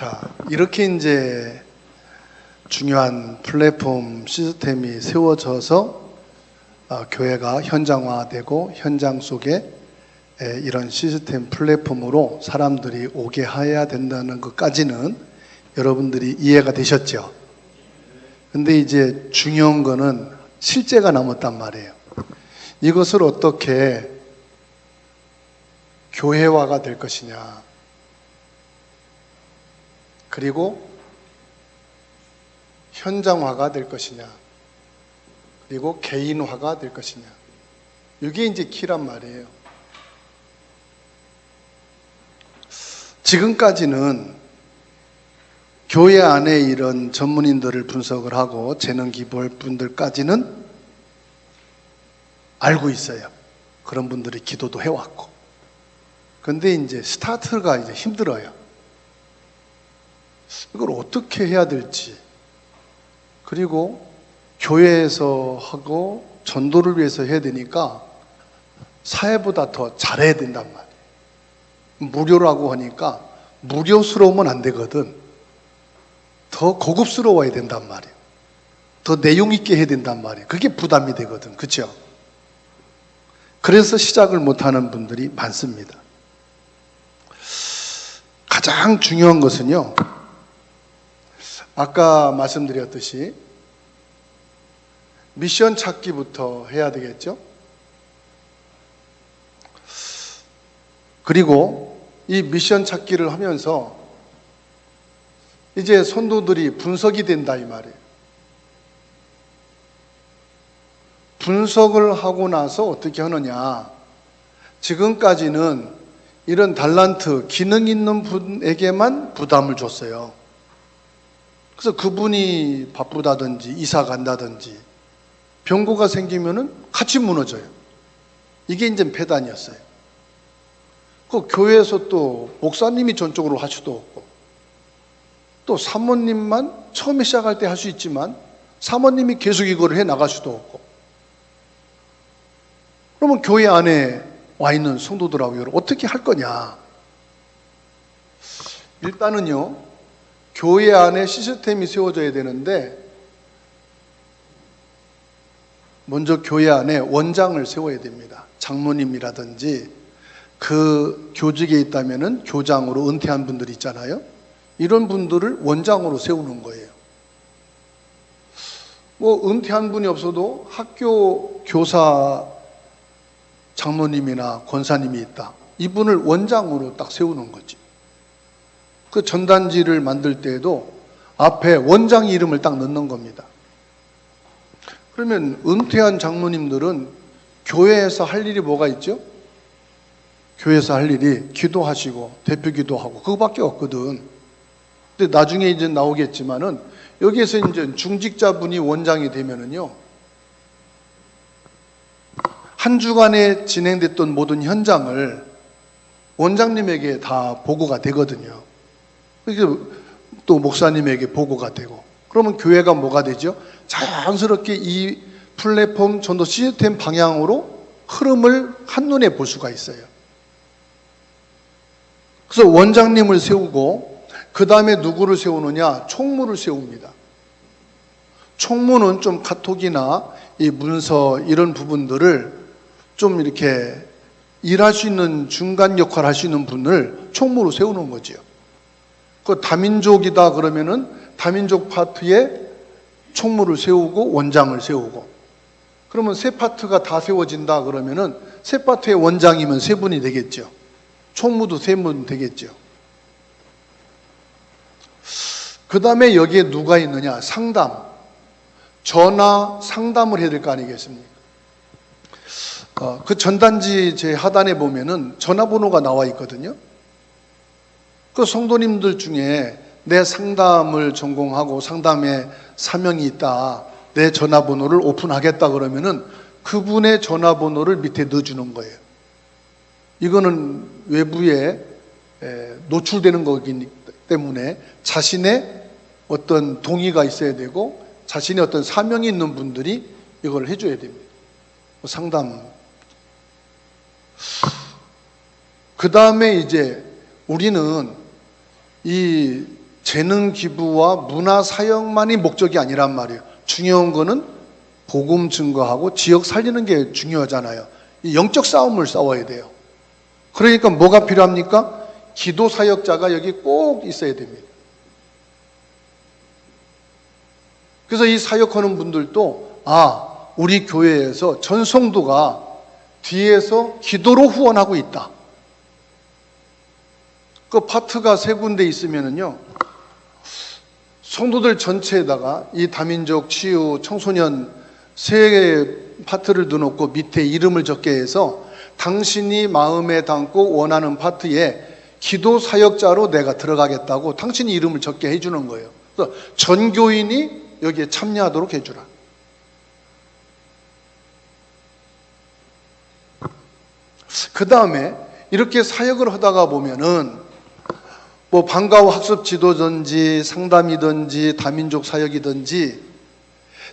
자, 이렇게 이제 중요한 플랫폼 시스템이 세워져서 교회가 현장화되고 현장 속에 이런 시스템 플랫폼으로 사람들이 오게 해야 된다는 것까지는 여러분들이 이해가 되셨죠? 근데 이제 중요한 거는 실제가 남았단 말이에요. 이것을 어떻게 교회화가 될 것이냐, 그리고 현장화가 될 것이냐, 그리고 개인화가 될 것이냐, 이게 이제 키란 말이에요. 지금까지는 교회 안에 이런 전문인들을 분석을 하고 재능 기부할 분들까지는 알고 있어요. 그런 분들이 기도도 해왔고. 근데 이제 스타트가 이제 힘들어요. 이걸 어떻게 해야 될지, 그리고 교회에서 하고 전도를 위해서 해야 되니까 사회보다 더 잘해야 된단 말이에요. 무료라고 하니까 무료스러우면 안 되거든. 더 고급스러워야 된단 말이에요. 더 내용 있게 해야 된단 말이에요. 그게 부담이 되거든. 그렇죠? 그래서 시작을 못하는 분들이 많습니다. 가장 중요한 것은요, 아까 말씀드렸듯이 미션 찾기부터 해야 되겠죠? 그리고 이 미션 찾기를 하면서 이제 성도들이 분석이 된다 이 말이에요. 분석을 하고 나서 어떻게 하느냐, 지금까지는 이런 달란트, 기능 있는 분에게만 부담을 줬어요. 그래서 그분이 바쁘다든지 이사 간다든지 병고가 생기면은 같이 무너져요. 이게 이제 폐단이었어요. 그 교회에서 또 목사님이 전적으로 할 수도 없고, 또 사모님만 처음에 시작할 때 할 수 있지만 사모님이 계속 이걸 해 나갈 수도 없고, 그러면 교회 안에 와 있는 성도들하고 이걸 어떻게 할 거냐? 일단은요, 교회 안에 시스템이 세워져야 되는데 먼저 교회 안에 원장을 세워야 됩니다. 장로님이라든지 그 교직에 있다면은 교장으로 은퇴한 분들이 있잖아요. 이런 분들을 원장으로 세우는 거예요. 뭐 은퇴한 분이 없어도 학교 교사 장로님이나 권사님이 있다. 이분을 원장으로 딱 세우는 거지. 그 전단지를 만들 때에도 앞에 원장 이름을 딱 넣는 겁니다. 그러면 은퇴한 장로님들은 교회에서 할 일이 뭐가 있죠? 교회에서 할 일이 기도하시고 대표 기도하고 그거밖에 없거든. 근데 나중에 이제 나오겠지만은 여기에서 이제 중직자분이 원장이 되면은요, 한 주간에 진행됐던 모든 현장을 원장님에게 다 보고가 되거든요. 그래서 또 목사님에게 보고가 되고, 그러면 교회가 뭐가 되죠? 자연스럽게 이 플랫폼 전도 시스템 방향으로 흐름을 한눈에 볼 수가 있어요. 그래서 원장님을 세우고 그 다음에 누구를 세우느냐? 총무를 세웁니다. 총무는 좀 카톡이나 이 문서 이런 부분들을 좀 이렇게 일할 수 있는 중간 역할을 할 수 있는 분을 총무로 세우는 거죠. 그 다민족이다 그러면은 다민족 파트에 총무를 세우고 원장을 세우고, 그러면 세 파트가 다 세워진다 그러면은 세 파트의 원장이면 세 분이 되겠죠. 총무도 세 분 되겠죠. 그 다음에 여기에 누가 있느냐? 상담. 전화 상담을 해야 될 거 아니겠습니까? 그 전단지 제 하단에 보면은 전화번호가 나와 있거든요. 그 성도님들 중에 내 상담을 전공하고 상담에 사명이 있다, 내 전화번호를 오픈하겠다 그러면은 그분의 전화번호를 밑에 넣어주는 거예요. 이거는 외부에 노출되는 거기 때문에 자신의 어떤 동의가 있어야 되고 자신의 어떤 사명이 있는 분들이 이걸 해줘야 됩니다. 상담. 그 다음에 이제 우리는 이 재능 기부와 문화 사역만이 목적이 아니란 말이에요. 중요한 거는 복음 증거하고 지역 살리는 게 중요하잖아요. 이 영적 싸움을 싸워야 돼요. 그러니까 뭐가 필요합니까? 기도 사역자가 여기 꼭 있어야 됩니다. 그래서 이 사역하는 분들도 우리 교회에서 전 성도가 뒤에서 기도로 후원하고 있다. 그 파트가 세 군데 있으면은요, 성도들 전체에다가 이 다민족 치유 청소년 세 파트를 넣어놓고 밑에 이름을 적게 해서 당신이 마음에 담고 원하는 파트에 기도 사역자로 내가 들어가겠다고 당신이 이름을 적게 해주는 거예요. 그래서 전교인이 여기에 참여하도록 해주라. 그 다음에 이렇게 사역을 하다가 보면은 뭐 방과후 학습 지도든지 상담이든지 다민족 사역이든지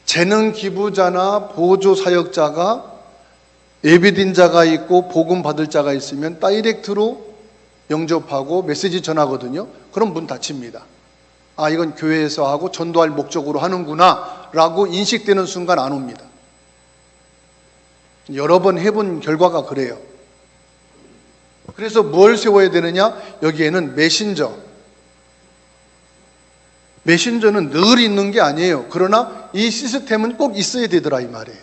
재능 기부자나 보조 사역자가 예비된 자가 있고 복음 받을 자가 있으면 다이렉트로 영접하고 메시지 전하거든요. 그럼 문 닫힙니다. 이건 교회에서 하고 전도할 목적으로 하는구나 라고 인식되는 순간 안 옵니다. 여러 번 해본 결과가 그래요. 그래서 뭘 세워야 되느냐? 여기에는 메신저는 늘 있는 게 아니에요. 그러나 이 시스템은 꼭 있어야 되더라 이 말이에요.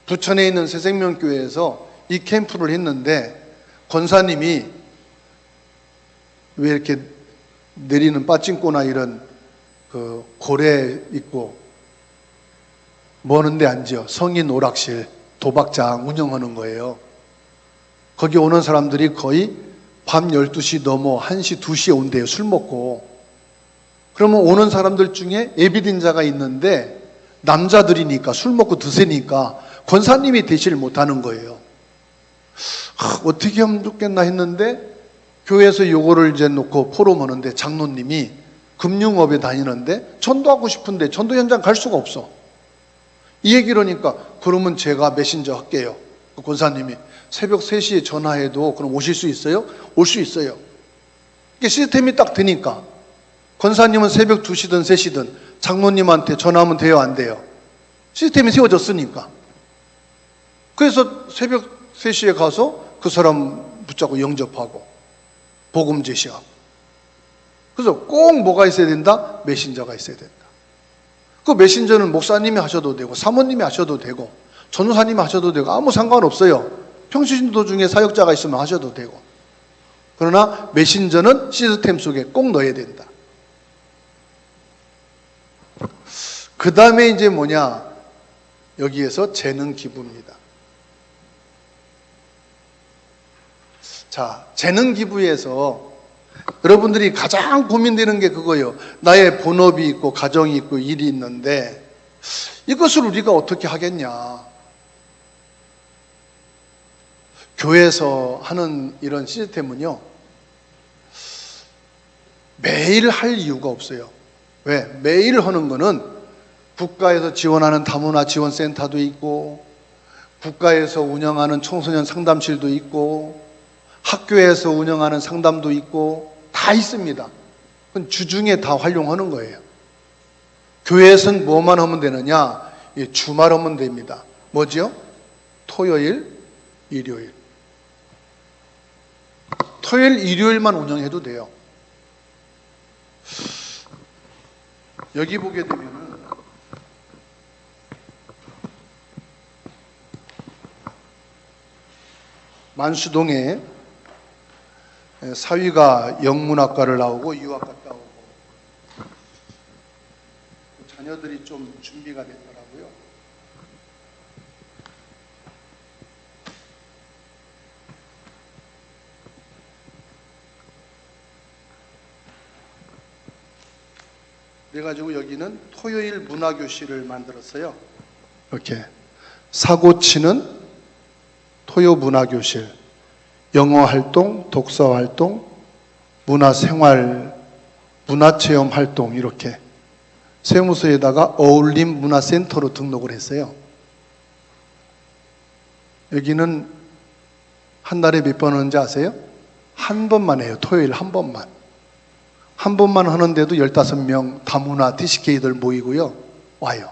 부천에 있는 새생명교회에서 이 캠프를 했는데 권사님이 왜 이렇게 내리는 빠찡꼬나 이런 그 고래 있고 뭐하는데 앉아 성인 오락실 도박장 운영하는 거예요. 거기 오는 사람들이 거의 밤 12시 넘어 1시 2시에 온대요. 술 먹고. 그러면 오는 사람들 중에 예비된 자가 있는데 남자들이니까 술 먹고 드세니까 권사님이 대시를 못하는 거예요. 어떻게 하면 좋겠나 했는데 교회에서 요거를 이제 놓고 포럼하는데 장로님이 금융업에 다니는데 전도하고 싶은데 전도 현장 갈 수가 없어. 이 얘기를 하니까 그러면 제가 메신저 할게요. 권사님이 새벽 3시에 전화해도 그럼 오실 수 있어요? 올 수 있어요. 이게 시스템이 딱 되니까 권사님은 새벽 2시든 3시든 장로님한테 전화하면 돼요? 안 돼요? 시스템이 세워졌으니까. 그래서 새벽 3시에 가서 그 사람 붙잡고 영접하고 복음 제시하고. 그래서 꼭 뭐가 있어야 된다? 메신저가 있어야 된다. 그 메신저는 목사님이 하셔도 되고 사모님이 하셔도 되고 전우사님이 하셔도 되고 아무 상관없어요. 평신도 중에 사역자가 있으면 하셔도 되고. 그러나 메신저는 시스템 속에 꼭 넣어야 된다. 그 다음에 이제 뭐냐? 여기에서 재능 기부입니다. 자, 재능 기부에서 여러분들이 가장 고민되는 게 그거예요. 나의 본업이 있고 가정이 있고 일이 있는데 이것을 우리가 어떻게 하겠냐? 교회에서 하는 이런 시스템은요, 매일 할 이유가 없어요. 왜? 매일 하는 거는 국가에서 지원하는 다문화 지원센터도 있고, 국가에서 운영하는 청소년 상담실도 있고, 학교에서 운영하는 상담도 있고, 다 있습니다. 그건 주중에 다 활용하는 거예요. 교회에서는 뭐만 하면 되느냐? 주말 하면 됩니다. 뭐죠? 토요일, 일요일. 토요일, 일요일만 운영해도 돼요. 여기 보게 되면은 만수동에 사위가 영문학과를 나오고 유학 갔다 오고 자녀들이 좀 준비가 됐더라고요. 그래가지고 여기는 토요일 문화교실을 만들었어요. 이렇게 사고치는 토요 문화교실, 영어활동, 독서활동, 문화생활, 문화체험 활동 이렇게 세무서에다가 어울림 문화센터로 등록을 했어요. 여기는 한 달에 몇 번 하는지 아세요? 한 번만 해요. 토요일 한 번만. 한 번만 하는데도 15명 다문화 TCK들 모이고요. 와요.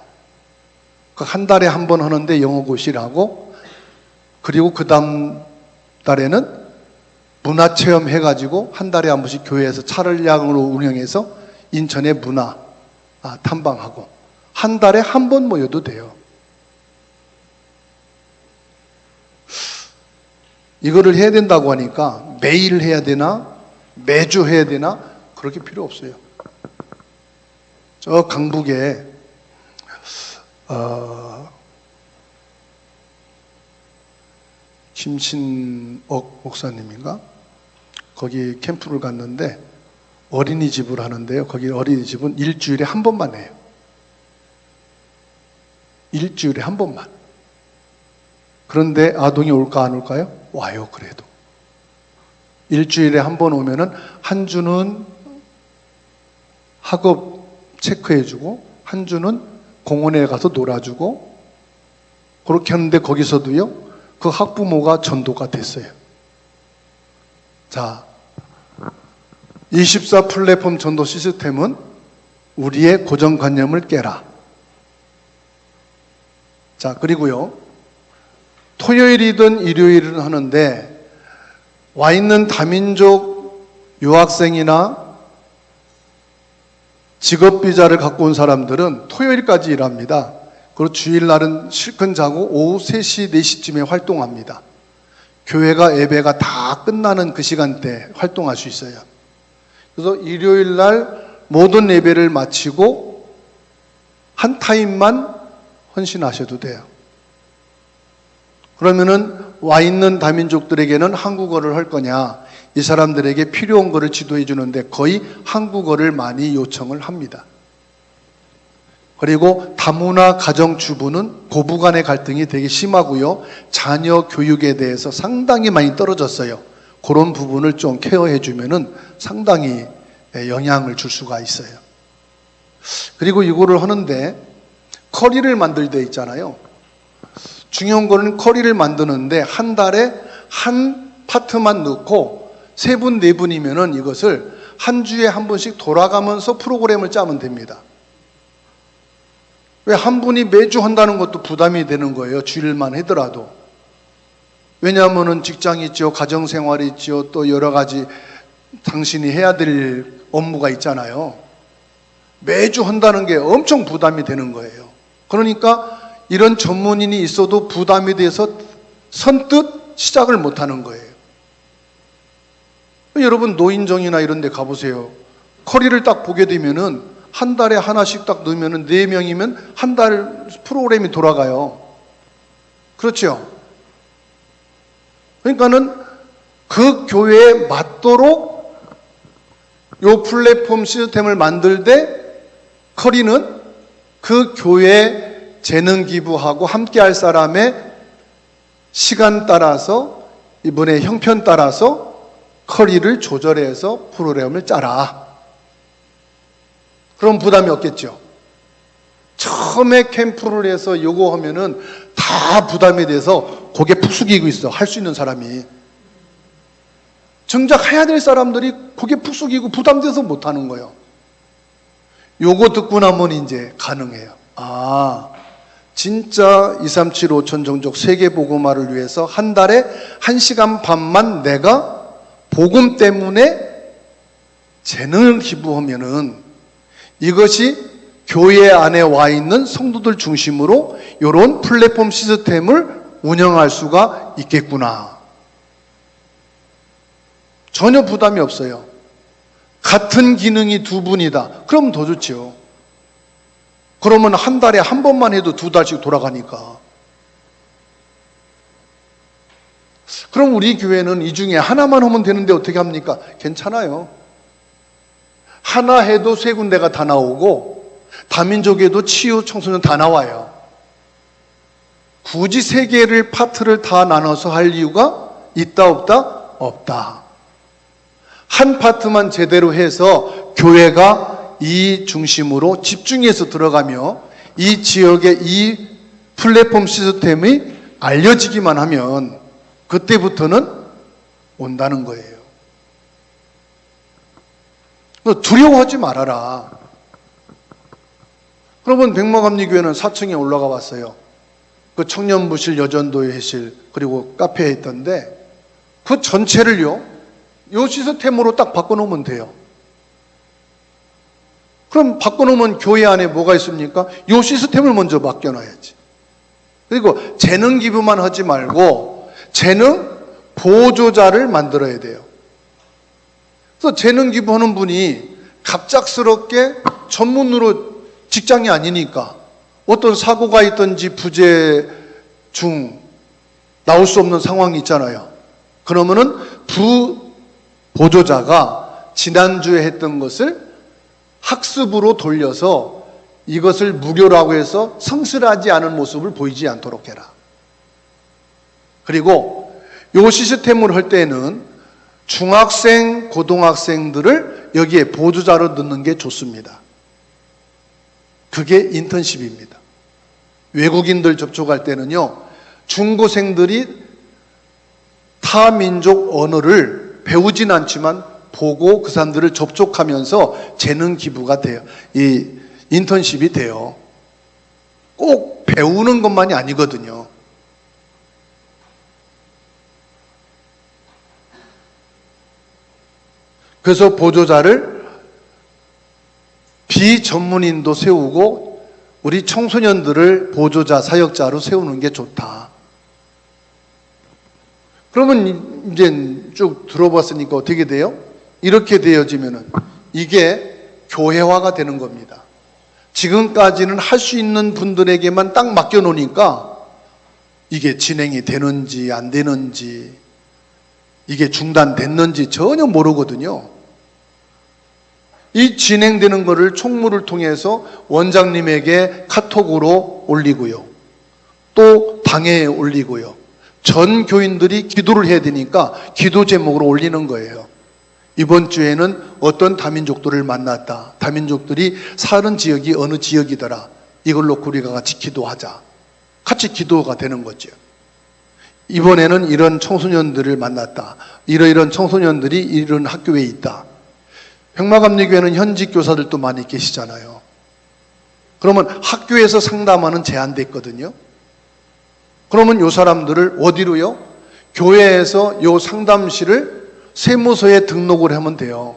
한 달에 한 번 하는데 영어 고시라고, 그리고 그 다음 달에는 문화체험 해가지고 한 달에 한 번씩 교회에서 차량으로 운영해서 인천의 문화 탐방하고, 한 달에 한 번 모여도 돼요. 이거를 해야 된다고 하니까 매일 해야 되나 매주 해야 되나 그렇게 필요 없어요. 저 강북에 김신옥 목사님인가? 거기 캠프를 갔는데 어린이집을 하는데요. 거기 어린이집은 일주일에 한 번만 해요. 일주일에 한 번만. 그런데 아동이 올까 안 올까요? 와요. 그래도 일주일에 한 번 오면은 한 주는 학업 체크해주고 한 주는 공원에 가서 놀아주고, 그렇게 하는데 거기서도요 그 학부모가 전도가 됐어요. 자, 24 플랫폼 전도 시스템은 우리의 고정관념을 깨라. 자, 그리고요 토요일이든 일요일은 하는데 와 있는 다민족 유학생이나 직업비자를 갖고 온 사람들은 토요일까지 일합니다. 그리고 주일날은 실컷 자고 오후 3시, 4시쯤에 활동합니다. 교회가 예배가 다 끝나는 그 시간대 활동할 수 있어요. 그래서 일요일날 모든 예배를 마치고 한 타임만 헌신하셔도 돼요. 그러면은 와 있는 다민족들에게는 한국어를 할 거냐, 이 사람들에게 필요한 거를 지도해 주는데 거의 한국어를 많이 요청을 합니다. 그리고 다문화 가정주부는 고부간의 갈등이 되게 심하고요, 자녀 교육에 대해서 상당히 많이 떨어졌어요. 그런 부분을 좀 케어해 주면은 상당히 영향을 줄 수가 있어요. 그리고 이거를 하는데 커리를 만들 때 있잖아요. 중요한 거는 커리를 만드는데 한 달에 한 파트만 넣고 3분, 4분이면은 이것을 한 주에 한 번씩 돌아가면서 프로그램을 짜면 됩니다. 왜 한 분이 매주 한다는 것도 부담이 되는 거예요. 주일만 하더라도. 왜냐하면은 직장이 있죠, 가정생활이 있죠, 또 여러 가지 당신이 해야 될 업무가 있잖아요. 매주 한다는 게 엄청 부담이 되는 거예요. 그러니까 이런 전문인이 있어도 부담이 돼서 선뜻 시작을 못하는 거예요. 여러분 노인정이나 이런 데 가보세요. 커리를 딱 보게 되면은 한 달에 하나씩 딱 넣으면은 4명이면 한 달 프로그램이 돌아가요. 그렇죠? 그러니까는 그 교회에 맞도록 요 플랫폼 시스템을 만들 때 커리는 그 교회 재능 기부하고 함께 할 사람의 시간 따라서, 이번에 형편 따라서 커리를 조절해서 프로그램을 짜라. 그럼 부담이 없겠죠. 처음에 캠프를 해서 요거 하면은 다 부담이 돼서 고개 푹 숙이고 있어. 할 수 있는 사람이. 정작 해야 될 사람들이 고개 푹 숙이고 부담돼서 못하는 거예요. 요거 듣고 나면 이제 가능해요. 진짜 237 5천 종족 세계복음화를 위해서 한 달에 1시간 반만 내가 복음 때문에 재능을 기부하면은 이것이 교회 안에 와 있는 성도들 중심으로 이런 플랫폼 시스템을 운영할 수가 있겠구나. 전혀 부담이 없어요. 같은 기능이 2분이다. 그럼 더 좋죠. 그러면 한 달에 한 번만 해도 2달씩 돌아가니까. 그럼 우리 교회는 이 중에 하나만 하면 되는데 어떻게 합니까? 괜찮아요. 하나 해도 3군데가 다 나오고 다민족에도 치유 청소년 다 나와요. 굳이 3개를 파트를 다 나눠서 할 이유가 있다 없다? 없다. 한 파트만 제대로 해서 교회가 이 중심으로 집중해서 들어가며 이 지역의 이 플랫폼 시스템이 알려지기만 하면 그때부터는 온다는 거예요. 너 두려워하지 말아라. 그러면 백마감리교회는 4층에 올라가 봤어요. 그 청년부실, 여전도의 회실, 그리고 카페에 있던데 그 전체를요, 요 시스템으로 딱 바꿔놓으면 돼요. 그럼 바꿔놓으면 교회 안에 뭐가 있습니까? 요 시스템을 먼저 맡겨놔야지. 그리고 재능 기부만 하지 말고 재능 보조자를 만들어야 돼요. 그래서 재능 기부하는 분이 갑작스럽게 전문으로 직장이 아니니까 어떤 사고가 있든지 부재 중 나올 수 없는 상황이 있잖아요. 그러면은 보조자가 지난주에 했던 것을 학습으로 돌려서 이것을 무료라고 해서 성실하지 않은 모습을 보이지 않도록 해라. 그리고 이 시스템을 할 때는 중학생, 고등학생들을 여기에 보조자로 넣는 게 좋습니다. 그게 인턴십입니다. 외국인들 접촉할 때는요, 중고생들이 타 민족 언어를 배우진 않지만 보고 그 사람들을 접촉하면서 재능 기부가 돼요. 이 인턴십이 돼요. 꼭 배우는 것만이 아니거든요. 그래서 보조자를 비전문인도 세우고 우리 청소년들을 보조자, 사역자로 세우는 게 좋다. 그러면 이제 쭉 들어봤으니까 어떻게 돼요? 이렇게 되어지면은 이게 교회화가 되는 겁니다. 지금까지는 할 수 있는 분들에게만 딱 맡겨놓으니까 이게 진행이 되는지 안 되는지, 이게 중단됐는지 전혀 모르거든요. 이 진행되는 것을 총무를 통해서 원장님에게 카톡으로 올리고요. 또 당회에 올리고요. 전 교인들이 기도를 해야 되니까 기도 제목으로 올리는 거예요. 이번 주에는 어떤 다민족들을 만났다. 다민족들이 사는 지역이 어느 지역이더라. 이걸 놓고 우리가 같이 기도하자. 같이 기도가 되는 거죠. 이번에는 이런 청소년들을 만났다. 이러이런 청소년들이 이런 학교에 있다. 백마감리교회는 현직 교사들도 많이 계시잖아요. 그러면 학교에서 상담하는 제한됐거든요. 그러면 이 사람들을 어디로요? 교회에서 이 상담실을 세무서에 등록을 하면 돼요.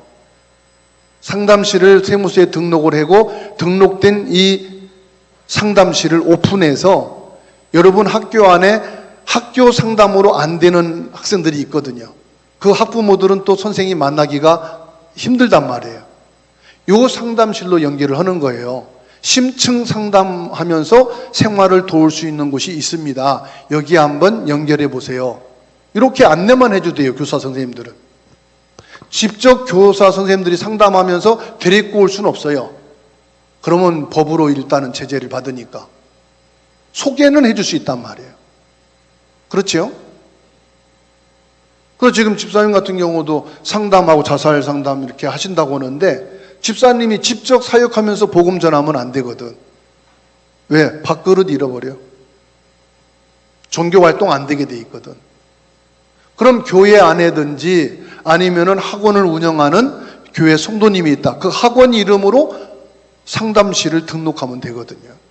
상담실을 세무서에 등록을 하고 등록된 이 상담실을 오픈해서 여러분 학교 안에 학교 상담으로 안 되는 학생들이 있거든요. 그 학부모들은 또 선생님이 만나기가 힘들단 말이에요. 요 상담실로 연결을 하는 거예요. 심층 상담하면서 생활을 도울 수 있는 곳이 있습니다. 여기 한번 연결해 보세요. 이렇게 안내만 해도 돼요, 교사 선생님들은. 직접 교사 선생님들이 상담하면서 데리고 올 수는 없어요. 그러면 법으로 일단은 제재를 받으니까. 소개는 해줄 수 있단 말이에요. 그렇죠? 그래서 지금 집사님 같은 경우도 상담하고 자살 상담 이렇게 하신다고 하는데 집사님이 직접 사역하면서 복음 전하면 안 되거든. 왜? 밥그릇 잃어버려. 종교 활동 안 되게 돼 있거든. 그럼 교회 안에든지 아니면은 학원을 운영하는 교회 성도님이 있다. 그 학원 이름으로 상담실을 등록하면 되거든요.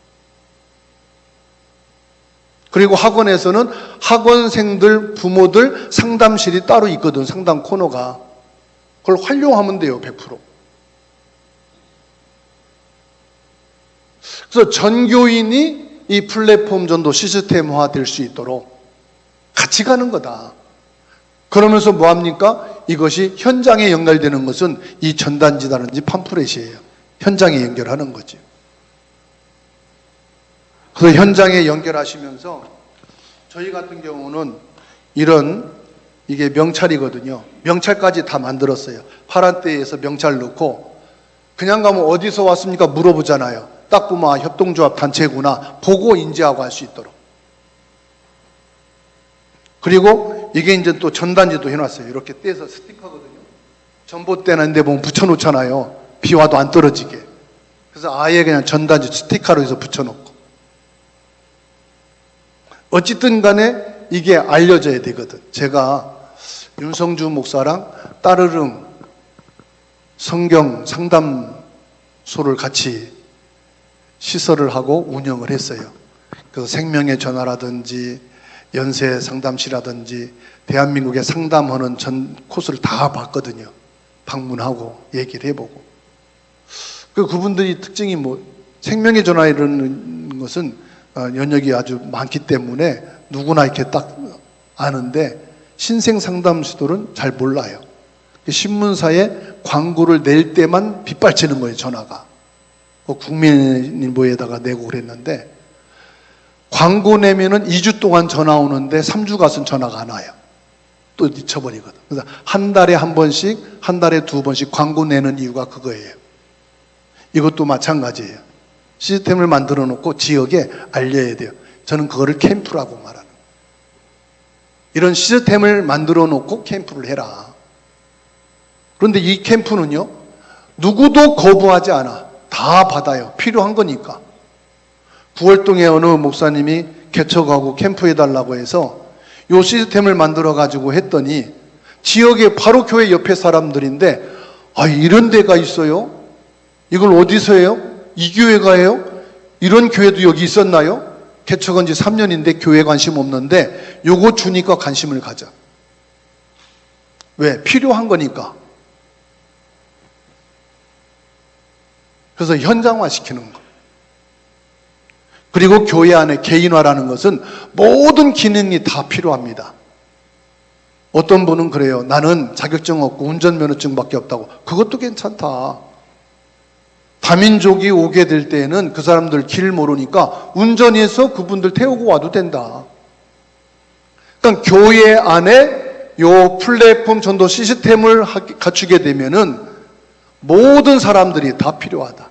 그리고 학원에서는 학원생들, 부모들 상담실이 따로 있거든. 상담 코너가. 그걸 활용하면 돼요, 100%. 그래서 전교인이 이 플랫폼 전도 시스템화 될 수 있도록 같이 가는 거다. 그러면서 뭐합니까? 이것이 현장에 연결되는 것은 이 전단지라든지 팜플렛이에요. 현장에 연결하는 거죠. 그래서 현장에 연결하시면서 저희 같은 경우는 이런 이게 명찰이거든요. 명찰까지 다 만들었어요. 파란 때에서 명찰 넣고 그냥 가면 어디서 왔습니까? 물어보잖아요. 딱 보면 협동조합 단체구나 보고 인지하고 할 수 있도록. 그리고 이게 이제 또 전단지도 해놨어요. 이렇게 떼서 스티커거든요. 전봇대는 데 보면 붙여놓잖아요. 비 와도 안 떨어지게. 그래서 아예 그냥 전단지 스티커로 해서 붙여놓고. 어쨌든 간에 이게 알려져야 되거든. 제가 윤성주 목사랑 따르릉 성경 상담소를 같이 시설을 하고 운영을 했어요. 그래서 생명의 전화라든지 연세 상담실이라든지 대한민국에 상담하는 전 코스를 다 봤거든요. 방문하고 얘기를 해보고. 그분들이 특징이 생명의 전화 이런 것은 연역이 아주 많기 때문에 누구나 이렇게 딱 아는데 신생 상담소들은 잘 몰라요. 신문사에 광고를 낼 때만 빗발치는 거예요, 전화가. 국민일보에다가 내고 그랬는데 광고 내면은 2주 동안 전화 오는데 3주 가서는 전화가 안 와요. 또 잊혀버리거든. 그래서 한 달에 한 번씩, 한 달에 두 번씩 광고 내는 이유가 그거예요. 이것도 마찬가지예요. 시스템을 만들어 놓고 지역에 알려야 돼요. 저는 그거를 캠프라고 말하는 거예요. 이런 시스템을 만들어 놓고 캠프를 해라. 그런데 이 캠프는요, 누구도 거부하지 않아. 다 받아요. 필요한 거니까. 구월동에 어느 목사님이 개척하고 캠프 해달라고 해서 이 시스템을 만들어 가지고 했더니 지역에 바로 교회 옆에 사람들인데 이런 데가 있어요? 이걸 어디서 해요? 이 교회가 해요? 이런 교회도 여기 있었나요? 개척한 지 3년인데 교회 관심 없는데 요거 주니까 관심을 가져. 왜? 필요한 거니까. 그래서 현장화시키는 거. 그리고 교회 안에 개인화라는 것은 모든 기능이 다 필요합니다. 어떤 분은 그래요. 나는 자격증 없고 운전면허증밖에 없다고. 그것도 괜찮다. 다민족이 오게 될 때에는 그 사람들 길 모르니까 운전해서 그분들 태우고 와도 된다. 그러니까 교회 안에 요 플랫폼 전도 시스템을 갖추게 되면은 모든 사람들이 다 필요하다.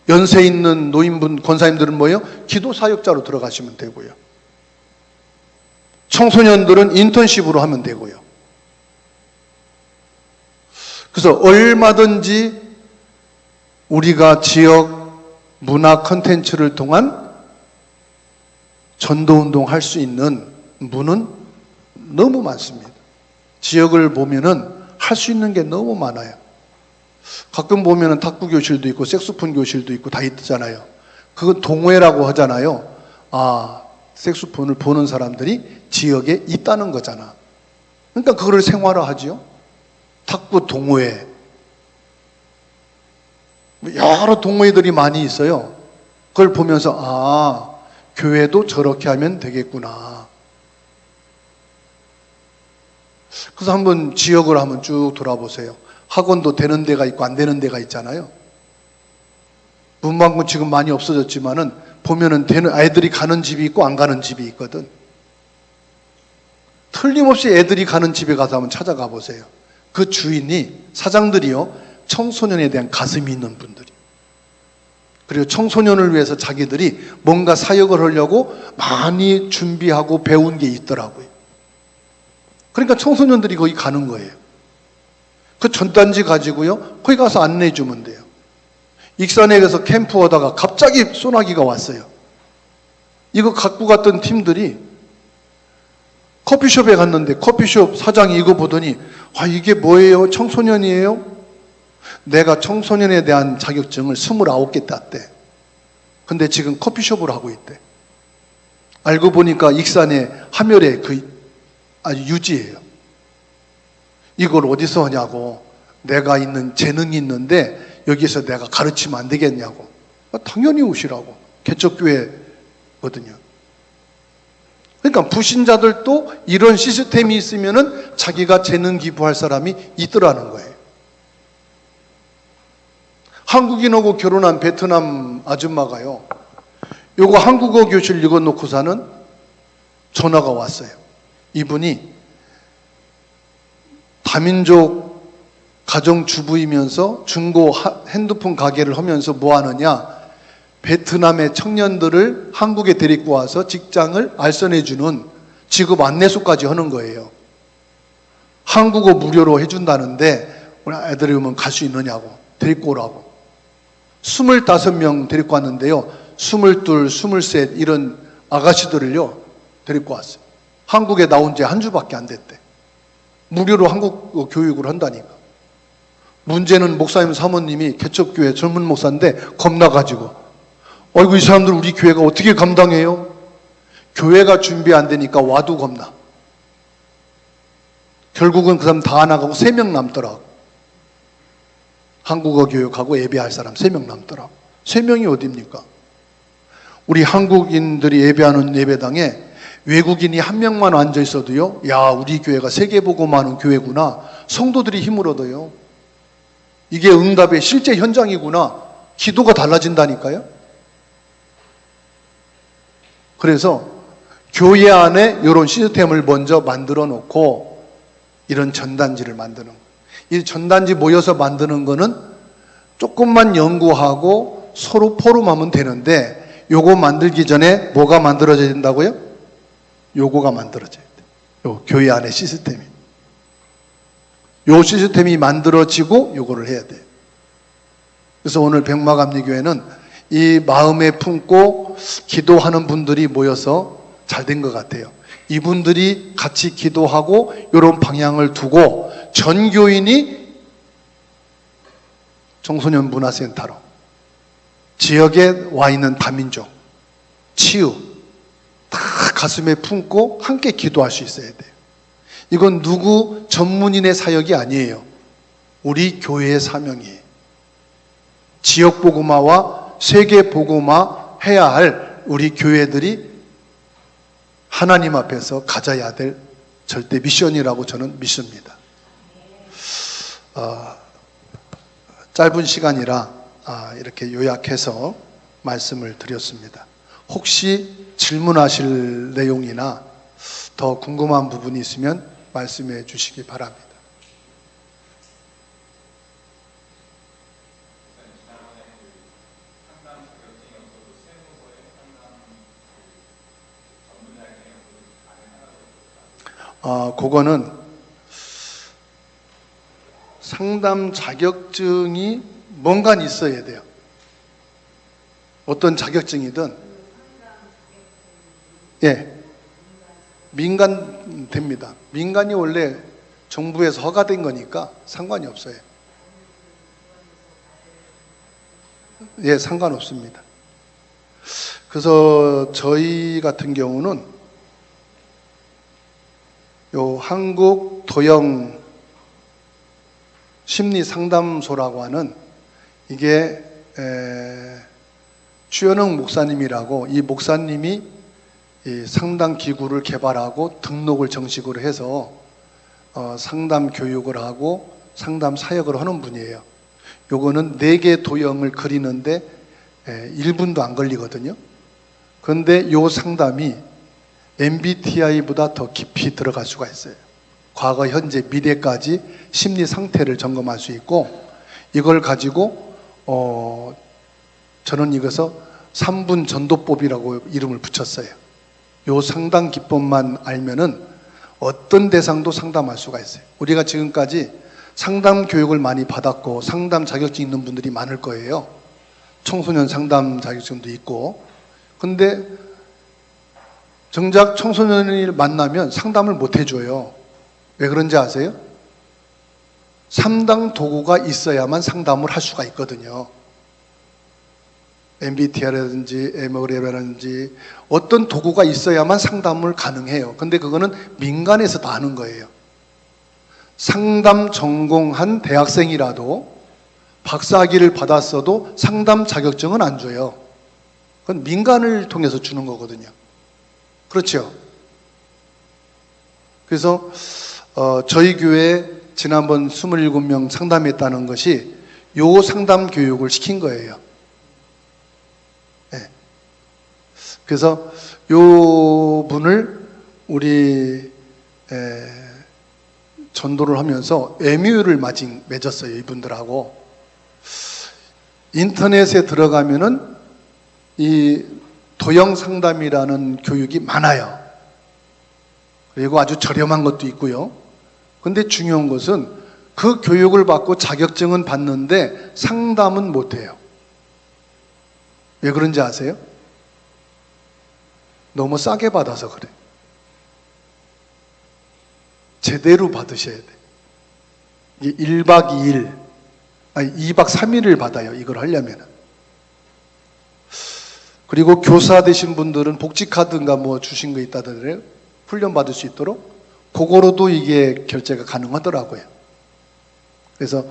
연세 있는 노인분, 권사님들은 뭐예요? 기도 사역자로 들어가시면 되고요. 청소년들은 인턴십으로 하면 되고요. 그래서 얼마든지 우리가 지역 문화 콘텐츠를 통한 전도운동 할 수 있는 문은 너무 많습니다. 지역을 보면은 할 수 있는 게 너무 많아요. 가끔 보면은 탁구 교실도 있고 색소폰 교실도 있고 다 있잖아요. 그건 동호회라고 하잖아요. 색소폰을 보는 사람들이 지역에 있다는 거잖아. 그러니까 그거를 생활화하지요. 탁구 동호회. 여러 동호회들이 많이 있어요. 그걸 보면서 교회도 저렇게 하면 되겠구나. 그래서 한번 지역을 한번 쭉 돌아보세요. 학원도 되는 데가 있고 안 되는 데가 있잖아요. 문방구 지금 많이 없어졌지만은 보면은 되는 애들이 가는 집이 있고 안 가는 집이 있거든. 틀림없이 애들이 가는 집에 가서 한번 찾아가 보세요. 그 주인이 사장들이요, 청소년에 대한 가슴이 있는 분들이. 그리고 청소년을 위해서 자기들이 뭔가 사역을 하려고 많이 준비하고 배운 게 있더라고요. 그러니까 청소년들이 거기 가는 거예요. 그 전단지 가지고요, 거기 가서 안내해 주면 돼요. 익산에 가서 캠프하다가 갑자기 소나기가 왔어요. 이거 갖고 갔던 팀들이 커피숍에 갔는데 커피숍 사장이 이거 보더니 이게 뭐예요? 청소년이에요? 내가 청소년에 대한 자격증을 29개 땄대. 근데 지금 커피숍을 하고 있대. 알고 보니까 익산의 하멸의 아주 유지예요. 이걸 어디서 하냐고. 내가 있는 재능이 있는데 여기서 내가 가르치면 안 되겠냐고. 당연히 오시라고. 개척교회거든요. 그러니까 부신자들도 이런 시스템이 있으면은 자기가 재능 기부할 사람이 있더라는 거예요. 한국인하고 결혼한 베트남 아줌마가요, 요거 한국어 교실 이거 놓고서는 전화가 왔어요. 이분이 다민족 가정주부이면서 중고 핸드폰 가게를 하면서 뭐 하느냐, 베트남의 청년들을 한국에 데리고 와서 직장을 알선해주는 직업 안내소까지 하는 거예요. 한국어 무료로 해준다는데 우리 애들이 오면 갈 수 있느냐고, 데리고 오라고. 25명 데리고 왔는데요, 22, 23 이런 아가씨들을요 데리고 왔어요. 한국에 나온 지 한 주밖에 안 됐대. 무료로 한국어 교육을 한다니까. 문제는 목사님 사모님이 개척교회 젊은 목사인데 겁나가지고, 어이구 이 사람들 우리 교회가 어떻게 감당해요? 교회가 준비 안 되니까 와도 겁나. 결국은 그 사람 다 나가고 3명 남더라고. 한국어 교육하고 예배할 사람 3명 남더라고. 3명이 어딥니까? 우리 한국인들이 예배하는 예배당에 외국인이 1명만 앉아 있어도요, 야, 우리 교회가 세계보고만 하는 교회구나. 성도들이 힘을 얻어요. 이게 응답의 실제 현장이구나. 기도가 달라진다니까요. 그래서 교회 안에 이런 시스템을 먼저 만들어 놓고 이런 전단지를 만드는 거예요. 이 전단지 모여서 만드는 거는 조금만 연구하고 서로 포럼하면 되는데, 요거 만들기 전에 뭐가 만들어져야 된다고요? 요거가 만들어져야 돼요. 요 교회 안의 시스템이. 요 시스템이 만들어지고 요거를 해야 돼요. 그래서 오늘 백마감리교회는 이 마음에 품고 기도하는 분들이 모여서 잘 된 것 같아요. 이분들이 같이 기도하고 이런 방향을 두고 전 교인이 청소년 문화센터로, 지역에 와 있는 다민족, 치유 다 가슴에 품고 함께 기도할 수 있어야 돼요. 이건 누구 전문인의 사역이 아니에요. 우리 교회의 사명이에요. 지역 복음화와 세계 복음화 해야 할 우리 교회들이 하나님 앞에서 가져야 될 절대 미션이라고 저는 믿습니다. 짧은 시간이라 이렇게 요약해서 말씀을 드렸습니다. 혹시 질문하실 내용이나 더 궁금한 부분이 있으면 말씀해 주시기 바랍니다. 그거는 상담 자격증이 뭔가 있어야 돼요. 어떤 자격증이든. 예. 민간 됩니다. 민간이 원래 정부에서 허가된 거니까 상관이 없어요. 예, 상관없습니다. 그래서 저희 같은 경우는 요 한국 도영 심리 상담소라고 하는, 이게 주현웅 목사님이라고, 이 목사님이 이 상담 기구를 개발하고 등록을 정식으로 해서 상담 교육을 하고 상담 사역을 하는 분이에요. 요거는 4개 도형을 그리는데 1분도 안 걸리거든요. 그런데 요 상담이 MBTI보다 더 깊이 들어갈 수가 있어요. 과거, 현재, 미래까지 심리 상태를 점검할 수 있고, 이걸 가지고 저는 이것을 3분 전도법이라고 이름을 붙였어요. 요 상담 기법만 알면은 어떤 대상도 상담할 수가 있어요. 우리가 지금까지 상담 교육을 많이 받았고 상담 자격증 있는 분들이 많을 거예요. 청소년 상담 자격증도 있고. 근데 정작 청소년을 만나면 상담을 못 해줘요. 왜 그런지 아세요? 상담 도구가 있어야만 상담을 할 수가 있거든요. MBTI라든지 MOR라든지 어떤 도구가 있어야만 상담을 가능해요. 근데 그거는 민간에서 다 하는 거예요. 상담 전공한 대학생이라도 박사학위를 받았어도 상담 자격증은 안 줘요. 그건 민간을 통해서 주는 거거든요. 그렇죠? 그래서 저희 교회에 지난번 27명 상담했다는 것이 요 상담 교육을 시킨 거예요. 네. 그래서 요 분을 우리 전도를 하면서 MOU를 맺었어요. 이분들하고. 인터넷에 들어가면은 이 도형 상담이라는 교육이 많아요. 그리고 아주 저렴한 것도 있고요. 근데 중요한 것은 그 교육을 받고 자격증은 받는데 상담은 못해요. 왜 그런지 아세요? 너무 싸게 받아서 그래. 제대로 받으셔야 돼. 이게 1박 2일 아니, 2박 3일을 받아요. 이걸 하려면. 그리고 교사 되신 분들은 복지카드인가 뭐 주신 거 있다더래요. 훈련 받을 수 있도록. 그거로도 이게 결제가 가능하더라고요. 그래서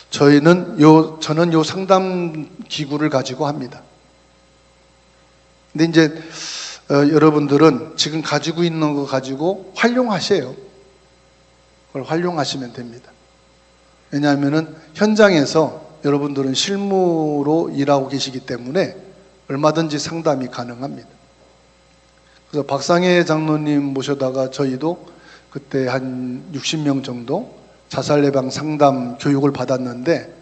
저는 요 상담 기구를 가지고 합니다. 근데 이제 여러분들은 지금 가지고 있는 거 가지고 활용하세요. 그걸 활용하시면 됩니다. 왜냐하면은 현장에서 여러분들은 실무로 일하고 계시기 때문에 얼마든지 상담이 가능합니다. 그래서 박상혜 장로님 모셔다가 저희도 그때 한 60명 정도 자살 예방 상담 교육을 받았는데,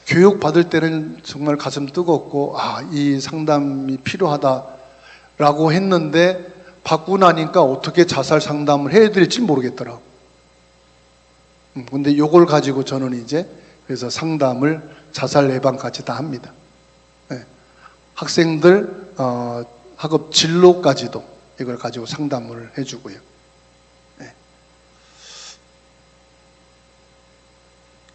교육 받을 때는 정말 가슴 뜨겁고 이 상담이 필요하다라고 했는데, 받고 나니까 어떻게 자살 상담을 해야 될지 모르겠더라고. 근데 요걸 가지고 저는 이제 그래서 상담을 자살 예방까지 다 합니다. 네. 학생들 학업 진로까지도 이걸 가지고 상담을 해주고요. 네.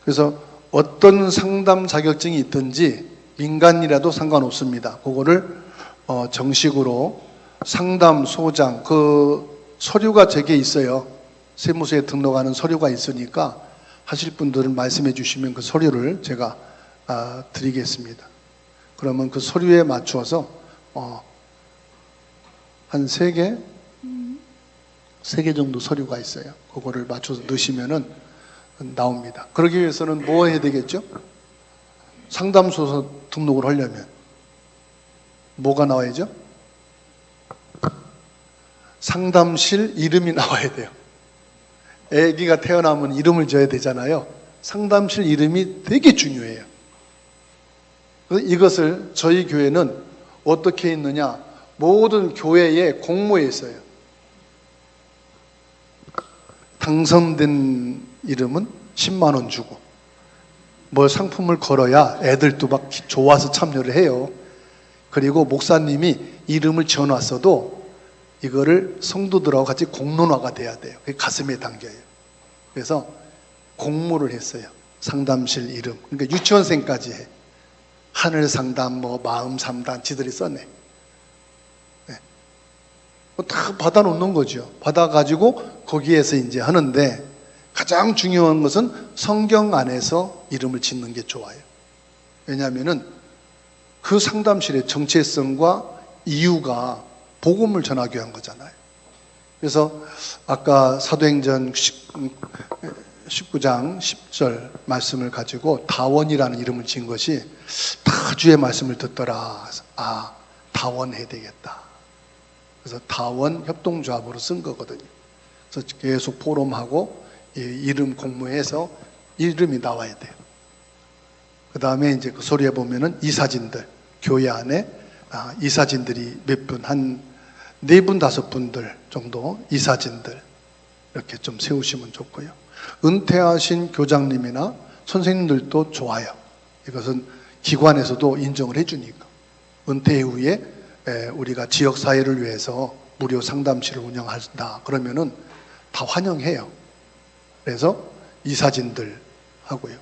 그래서 어떤 상담 자격증이 있든지 민간이라도 상관없습니다. 그거를 정식으로 상담소장, 그 서류가 제게 있어요. 세무서에 등록하는 서류가 있으니까 하실 분들은 말씀해 주시면 그 서류를 제가 드리겠습니다. 그러면 그 서류에 맞추어서 한 3개 정도 서류가 있어요. 그거를 맞춰서 넣으시면은 나옵니다. 그러기 위해서는 뭐 해야 되겠죠? 상담소 등록을 하려면 뭐가 나와야죠? 상담실 이름이 나와야 돼요. 아기가 태어나면 이름을 지어야 되잖아요. 상담실 이름이 되게 중요해요. 이것을 저희 교회는 어떻게 했느냐? 모든 교회의 공모에 있어요. 당선된 이름은 10만 원 주고 뭐 상품을 걸어야 애들도 막 좋아서 참여를 해요. 그리고 목사님이 이름을 지어놨어도 이거를 성도들하고 같이 공론화가 돼야 돼요. 그게 가슴에 담겨요. 그래서 공모를 했어요. 상담실 이름. 그러니까 유치원생까지 해. 하늘 상담, 뭐 마음 상담 지들이 써내. 네. 다 받아놓는 거죠. 받아가지고 거기에서 이제 하는데, 가장 중요한 것은 성경 안에서 이름을 짓는 게 좋아요. 왜냐하면은 그 상담실의 정체성과 이유가 복음을 전하기 위한 거잖아요. 그래서 아까 사도행전 19장 10절 말씀을 가지고 다원이라는 이름을 지은 것이 다 주의 말씀을 듣더라. 다원해야 되겠다. 그래서 다원 협동조합으로 쓴 거거든요. 그래서 계속 포럼하고 이름 공모해서 이름이 나와야 돼요. 그 다음에 이제 그 소리에 보면은 이사진들, 교회 안에 이사진들이 몇 분, 한 4분, 5분들 정도 이사진들 이렇게 좀 세우시면 좋고요. 은퇴하신 교장님이나 선생님들도 좋아요. 이것은 기관에서도 인정을 해주니까. 은퇴 이후에 우리가 지역사회를 위해서 무료 상담실을 운영한다 그러면은 다 환영해요. 그래서 이사진들 하고요.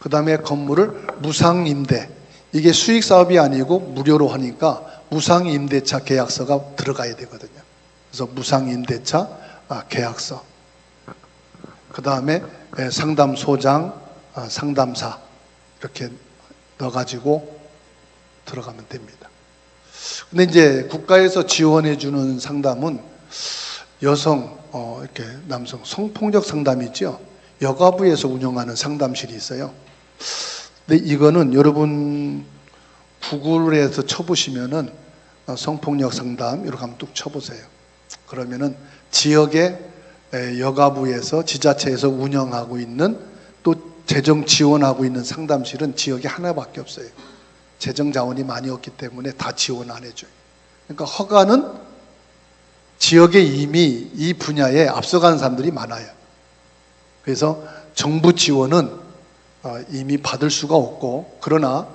그 다음에 건물을 무상임대, 이게 수익사업이 아니고 무료로 하니까 무상임대차 계약서가 들어가야 되거든요. 그래서 무상임대차 계약서, 그 다음에 상담소장, 상담사 이렇게 넣어가지고 들어가면 됩니다. 근데 이제 국가에서 지원해주는 상담은 여성, 이렇게 남성 성폭력 상담이 있죠. 여가부에서 운영하는 상담실이 있어요. 근데 이거는 여러분 구글에서 쳐보시면은 성폭력 상담 이렇게 한번 뚝 쳐보세요. 그러면은 지역의 여가부에서 지자체에서 운영하고 있는, 또 재정 지원하고 있는 상담실은 지역에 하나밖에 없어요. 재정 자원이 많이 없기 때문에 다 지원 안 해줘요. 그러니까 허가는 지역에 이미 이 분야에 앞서간 사람들이 많아요. 그래서 정부 지원은 이미 받을 수가 없고, 그러나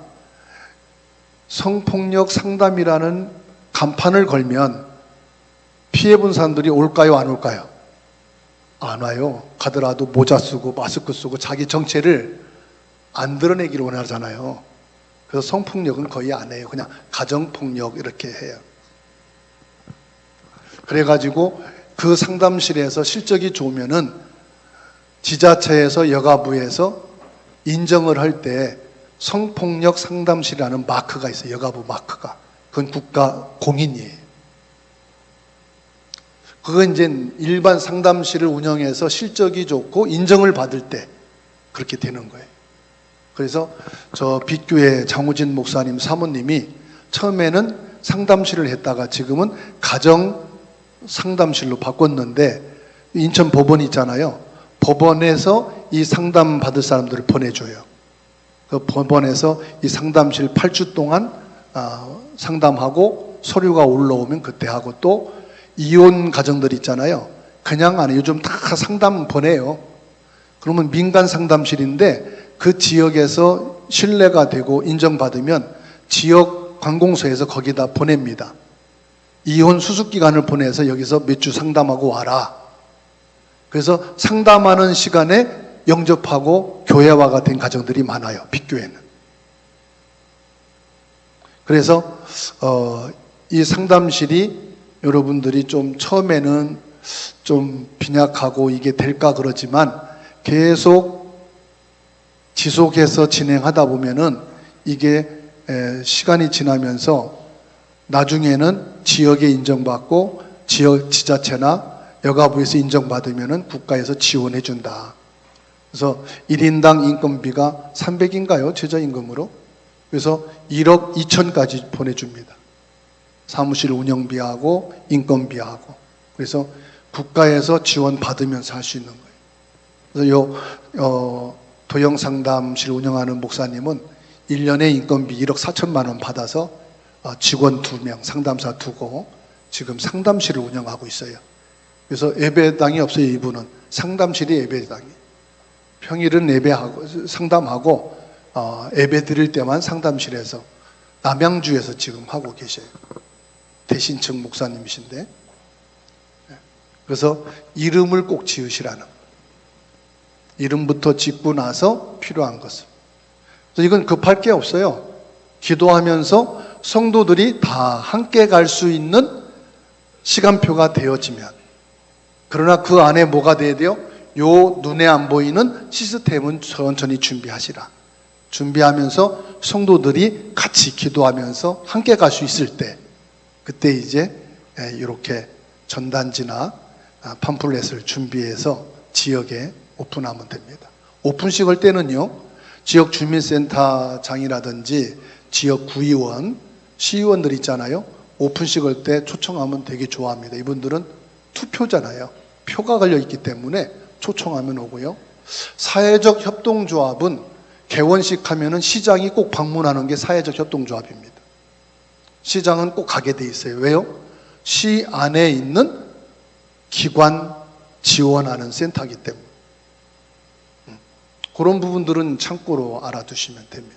성폭력 상담이라는 간판을 걸면 피해본 사람들이 올까요, 안 올까요? 안 와요. 가더라도 모자 쓰고 마스크 쓰고 자기 정체를 안 드러내기를 원하잖아요. 그래서 성폭력은 거의 안 해요. 그냥 가정폭력 이렇게 해요. 그래가지고 그 상담실에서 실적이 좋으면은 지자체에서 여가부에서 인정을 할 때 성폭력 상담실이라는 마크가 있어요. 여가부 마크가. 그건 국가 공인이에요. 그건 이제 일반 상담실을 운영해서 실적이 좋고 인정을 받을 때 그렇게 되는 거예요. 그래서 저 빛교회 장우진 목사님 사모님이 처음에는 상담실을 했다가 지금은 가정 상담실로 바꿨는데, 인천 법원 있잖아요. 법원에서 이 상담 받을 사람들을 보내줘요. 그 법원에서 이 상담실 8주 동안 상담하고 서류가 올라오면 그때 하고, 또 이혼 가정들 있잖아요. 그냥 안 해요. 요즘 다 상담 보내요. 그러면 민간 상담실인데 그 지역에서 신뢰가 되고 인정받으면 지역 관공서에서 거기다 보냅니다. 이혼 수습기간을 보내서 여기서 몇 주 상담하고 와라. 그래서 상담하는 시간에 영접하고 교회화가 된 가정들이 많아요. 빛교회는. 그래서 이 상담실이 여러분들이 좀 처음에는 좀 빈약하고 이게 될까 그러지만 계속 지속해서 진행하다 보면은 이게 시간이 지나면서 나중에는 지역에 인정받고 지역 지자체나 여가부에서 인정받으면은 국가에서 지원해 준다. 그래서 1인당 인건비가 300인가요? 최저임금으로. 그래서 1억 2천까지 보내줍니다. 사무실 운영비하고 인건비하고. 그래서 국가에서 지원 받으면서 할 수 있는 거예요. 그래서 도형상담실 운영하는 목사님은 1년에 인건비 1억 4천만 원 받아서 직원 2명, 상담사 두고 지금 상담실을 운영하고 있어요. 그래서 예배당이 없어요. 이분은 상담실이 예배당이. 평일은 예배하고 상담하고 예배 드릴 때만 상담실에서 남양주에서 지금 하고 계셔요. 대신층 목사님이신데. 그래서 이름을 꼭 지으시라는 거예요. 이름부터 짓고 나서 필요한 것을. 그래서 이건 급할 게 없어요. 기도하면서 성도들이 다 함께 갈 수 있는 시간표가 되어지면. 그러나 그 안에 뭐가 돼야 돼요? 요 눈에 안 보이는 시스템은 천천히 준비하시라. 준비하면서 성도들이 같이 기도하면서 함께 갈 수 있을 때, 그때 이제 이렇게 전단지나 팜플렛을 준비해서 지역에 오픈하면 됩니다. 오픈식 할 때는요, 지역 주민센터장이라든지 지역 구의원, 시의원들 있잖아요. 오픈식 할 때 초청하면 되게 좋아합니다. 이분들은 투표잖아요. 표가 걸려있기 때문에 초청하면 오고요. 사회적 협동조합은 개원식 하면은 시장이 꼭 방문하는 게 사회적 협동조합입니다. 시장은 꼭 가게 돼 있어요. 왜요? 시 안에 있는 기관 지원하는 센터이기 때문에. 그런 부분들은 참고로 알아두시면 됩니다.